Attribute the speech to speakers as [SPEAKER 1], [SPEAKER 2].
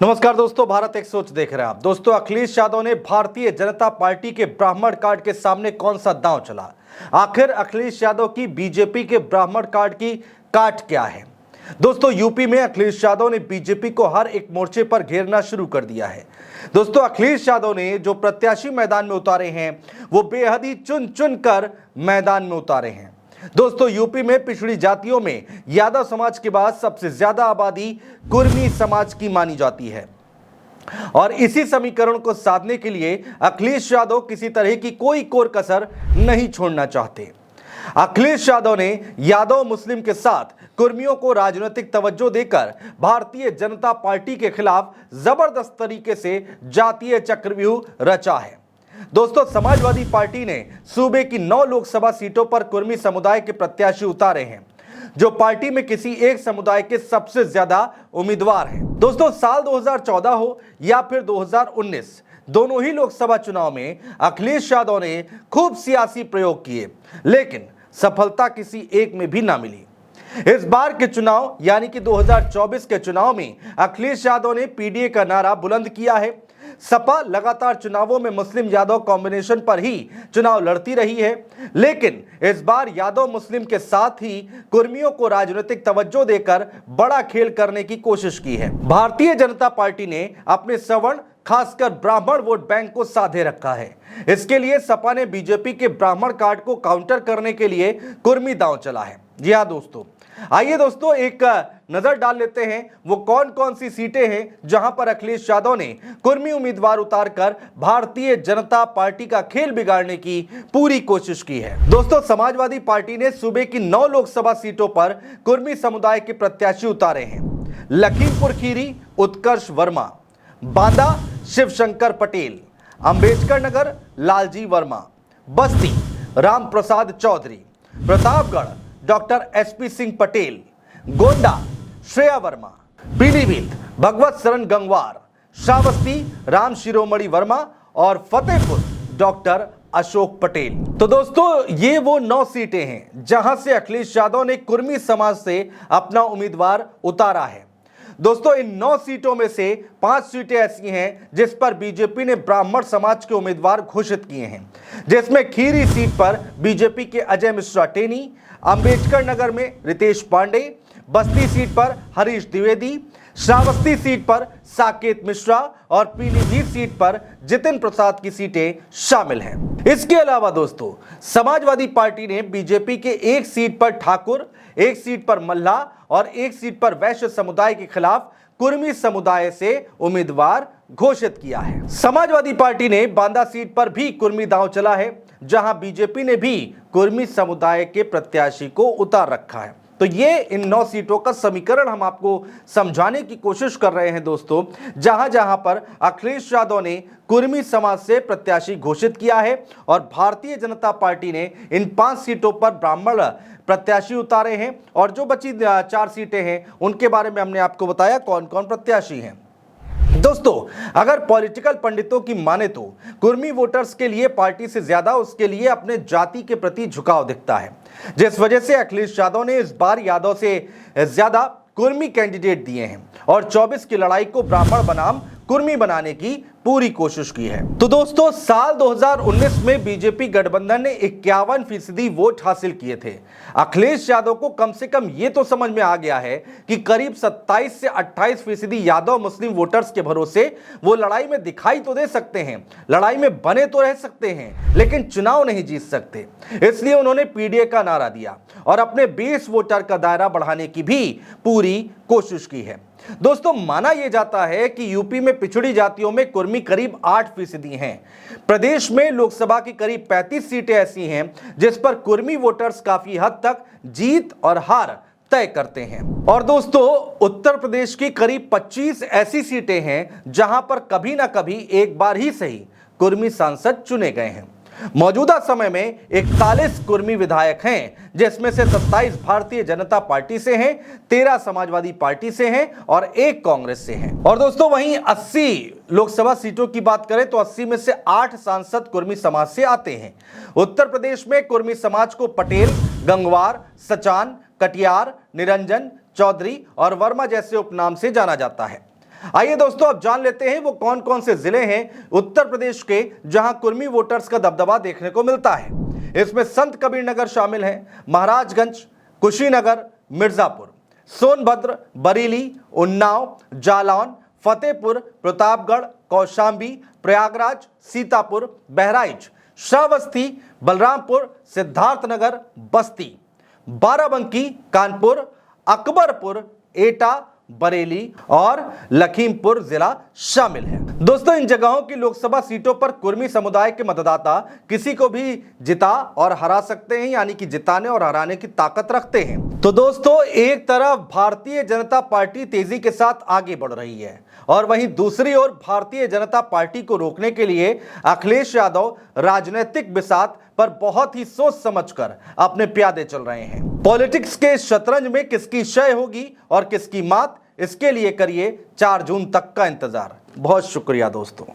[SPEAKER 1] नमस्कार दोस्तों, भारत एक सोच देख रहे हैं आप। दोस्तों, अखिलेश यादव ने भारतीय जनता पार्टी के ब्राह्मण कार्ड के सामने कौन सा दांव चला? आखिर अखिलेश यादव की बीजेपी के ब्राह्मण कार्ड की काट क्या है? दोस्तों, यूपी में अखिलेश यादव ने बीजेपी को हर एक मोर्चे पर घेरना शुरू कर दिया है। दोस्तों, अखिलेश यादव ने जो प्रत्याशी मैदान में उतारे हैं वो बेहद ही चुन चुन कर मैदान में उतारे हैं। दोस्तों, यूपी में पिछड़ी जातियों में यादव समाज के बाद सबसे ज्यादा आबादी कुर्मी समाज की मानी जाती है और इसी समीकरण को साधने के लिए अखिलेश यादव किसी तरह की कोई कोर कसर नहीं छोड़ना चाहते। अखिलेश यादव ने यादव मुस्लिम के साथ कुर्मियों को राजनीतिक तवज्जो देकर भारतीय जनता पार्टी के खिलाफ जबरदस्त तरीके से जातीय चक्रव्यूह रचा है। दोस्तों, समाजवादी पार्टी ने सूबे की 9 लोकसभा सीटों पर कुर्मी समुदाय के प्रत्याशी उतारे हैं, जो पार्टी में किसी एक समुदाय के सबसे ज्यादा उम्मीदवार हैं। दोस्तों, साल 2014 हो या फिर 2019, दोनों ही लोकसभा चुनाव में अखिलेश यादव ने खूब सियासी प्रयोग किए, लेकिन सफलता किसी एक में भी ना मिली। इस बार के चुनाव यानी कि 2024 के चुनाव में अखिलेश यादव ने पीडीए का नारा बुलंद किया है। सपा लगातार चुनावों में मुस्लिम यादव कॉम्बिनेशन पर ही चुनाव लड़ती रही है, लेकिन इस बार यादव मुस्लिम के साथ ही कुर्मियों को राजनीतिक तवज्जो देकर बड़ा खेल करने की कोशिश की है। भारतीय जनता पार्टी ने अपने सवर्ण खासकर ब्राह्मण वोट बैंक को साधे रखा है। इसके लिए सपा ने बीजेपी के ब्राह्मण कार्ड को काउंटर करने के लिए कुर्मी दांव चला है। जी हाँ दोस्तों, आइए दोस्तों एक नजर डाल लेते हैं वो कौन कौन सी सीटें हैं जहां पर अखिलेश यादव ने कुर्मी उम्मीदवार उतारकर भारतीय जनता पार्टी का खेल बिगाड़ने की पूरी कोशिश की है। दोस्तों, समाजवादी पार्टी ने सूबे की 9 लोकसभा सीटों पर कुर्मी समुदाय के प्रत्याशी उतारे हैं। लखीमपुर खीरी उत्कर्ष वर्मा, बांदा शिवशंकर पटेल, अंबेडकर नगर लालजी वर्मा, बस्ती राम प्रसाद चौधरी, प्रतापगढ़ डॉक्टर एसपी सिंह पटेल, गोंडा श्रेया वर्मा, पीलीभीत भगवत शरण गंगवार, श्रावस्ती राम शिरोमणि वर्मा और फतेहपुर डॉक्टर अशोक पटेल। तो दोस्तों, ये वो 9 सीटें हैं जहां से अखिलेश यादव ने कुर्मी समाज से अपना उम्मीदवार उतारा है। दोस्तों, इन 9 सीटों में से 5 सीटें ऐसी हैं जिस पर बीजेपी ने ब्राह्मण समाज के उम्मीदवार घोषित किए हैं, जिसमें खीरी सीट पर बीजेपी के अजय मिश्रा टेनी, अंबेडकर नगर में रितेश पांडे, बस्ती सीट पर हरीश द्विवेदी, श्रावस्ती सीट पर साकेत मिश्रा और पीलीभीत सीट पर जितिन प्रसाद की सीटें शामिल हैं। इसके अलावा दोस्तों, समाजवादी पार्टी ने बीजेपी के एक सीट पर ठाकुर, एक सीट पर मल्ला और एक सीट पर वैश्य समुदाय के खिलाफ कुर्मी समुदाय से उम्मीदवार घोषित किया है। समाजवादी पार्टी ने बांदा सीट पर भी कुर्मी दांव चला है, जहां बीजेपी ने भी कुर्मी समुदाय के प्रत्याशी को उतार रखा है। तो ये इन 9 सीटों का समीकरण हम आपको समझाने की कोशिश कर रहे हैं दोस्तों, जहां जहां पर अखिलेश यादव ने कुर्मी समाज से प्रत्याशी घोषित किया है और भारतीय जनता पार्टी ने इन 5 सीटों पर ब्राह्मण प्रत्याशी उतारे हैं और जो बची 4 सीटें हैं उनके बारे में हमने आपको बताया कौन कौन प्रत्याशी हैं। दोस्तों, अगर पॉलिटिकल पंडितों की माने तो कुर्मी वोटर्स के लिए पार्टी से ज्यादा उसके लिए अपने जाति के प्रति झुकाव दिखता है, जिस वजह से अखिलेश यादव ने इस बार यादव से ज्यादा कुर्मी कैंडिडेट दिए हैं और 24 की लड़ाई को ब्राह्मण बनाम कुर्मी बनाने की पूरी कोशिश की है। तो दोस्तों, साल 2019 में बीजेपी गठबंधन ने 51% वोट हासिल किए थे। अखिलेश यादव को कम से कम ये तो समझ में आ गया है कि करीब 27 से 28% यादव मुस्लिम वोटर्स के भरोसे वो लड़ाई में दिखाई तो दे सकते हैं, लड़ाई में बने तो रह सकते हैं, लेकिन चुनाव नहीं जीत सकते। इसलिए उन्होंने पीडीए का नारा दिया और अपने बेस वोटर का दायरा बढ़ाने की भी पूरी कोशिश की है। दोस्तों, माना यह जाता है कि यूपी में पिछड़ी जातियों में कुर्मी करीब 8% हैं। प्रदेश में लोकसभा की करीब 35 सीटें ऐसी हैं जिस पर कुर्मी वोटर्स काफी हद तक जीत और हार तय करते हैं। और दोस्तों, उत्तर प्रदेश की करीब 25 ऐसी सीटें हैं जहां पर कभी ना कभी एक बार ही सही कुर्मी सांसद चुने गए हैं। मौजूदा समय में 41 कुर्मी विधायक हैं, जिसमें से 27 भारतीय जनता पार्टी से हैं, 13 समाजवादी पार्टी से हैं और 1 कांग्रेस से हैं। और दोस्तों, वहीं 80 लोकसभा सीटों की बात करें तो 80 में से 8 सांसद कुर्मी समाज से आते हैं। उत्तर प्रदेश में कुर्मी समाज को पटेल, गंगवार, सचान, कटियार, निरंजन, चौधरी और वर्मा जैसे उपनाम से जाना जाता है। आइए दोस्तों अब जान लेते हैं वो कौन कौन से जिले हैं उत्तर प्रदेश के जहां कुर्मी वोटर्स का दबदबा देखने को मिलता है। इसमें संत कबीर नगर शामिल है, महाराजगंज, कुशीनगर, मिर्जापुर, सोनभद्र, बरेली, उन्नाव, जालौन, फतेहपुर, प्रतापगढ़, कौशांबी, प्रयागराज, सीतापुर, बहराइच, श्रावस्ती, बलरामपुर, सिद्धार्थनगर, बस्ती, बाराबंकी, कानपुर, अकबरपुर, एटा, बरेली और लखीमपुर जिला शामिल है। दोस्तों इन जगहों की लोकसभा सीटों पर कुर्मी समुदाय के मतदाता किसी को भी जिता और हरा सकते हैं, यानी कि जिताने और हराने की ताकत रखते हैं। तो दोस्तों एक तरफ भारतीय जनता पार्टी तेजी के साथ आगे बढ़ रही है और वहीं दूसरी ओर भारतीय जनता पार्टी को रोकने के लिए अखिलेश यादव राजनीतिक बिसात पर बहुत ही सोच समझकर अपने प्यादे चल रहे हैं। पॉलिटिक्स के शतरंज में किसकी जय होगी और किसकी मात, इसके लिए करिए 4 जून तक का इंतजार। बहुत शुक्रिया दोस्तों।